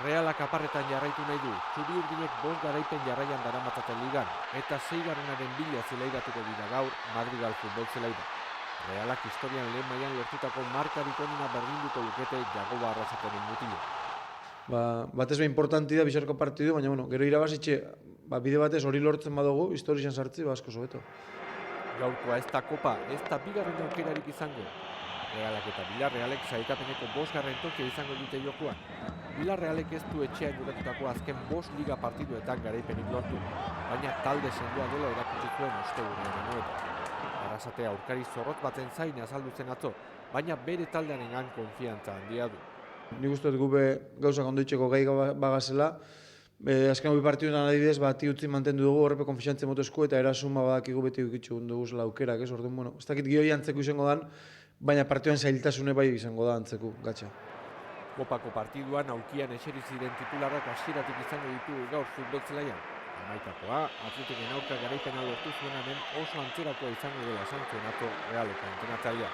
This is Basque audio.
Realak aparretan jarraitu nahi du, txuri-urdinek 5 garaipen jarraian daramatzaten ligan, eta 6. bila zelairatuko dira gaur Madrigal futbol zelaira. Realak historian lehen mailan lortutako markarik onena berdinduko lukete Jagoba Arrasatenen mutilo. Batez be importanti da bizarko partidu, baina gero irabazitxe bide batez hori lortzen badugu, historian sartzi asko sobeto. Gaurkoa ez da kopa, ez da bigarren aukerarik izango. Realak eta Villarrealek sailkapeneko 5. tokia izango dute jokoan. Villarrealek ez du etxean jokatutako azken 5 liga partiduetan garaipenik lortu, baina talde sendoa dela erakutsi zuen ostegunean honetan. Arrasate aurkari zorrotz baten zain azaldu zen atzo, baina bere taldearengan konfiantza handia du. Nik uste dut gube gauzak ondoitzeko gai bagazela, azken bi partiduetan adibidez bati utzi mantendu dugu horrepe konfiantzia motosku eta erasuma badakigu beti ukitxu dugu zela aukerak, ez? Orduan, ez dakit gioi antzeko izango dan, baina partiduen zailtasune bai izango da antzeko, gatxa. Kopako partiduan aukian eseri ziren titularrak hasieratik izango ditu gaur futbol zelaian. Hamaikakoa, Atletiken aurka garaipena lortu zuenaren oso antzerakoa izango dela esan zuen atzo Realeko entrenatzailea.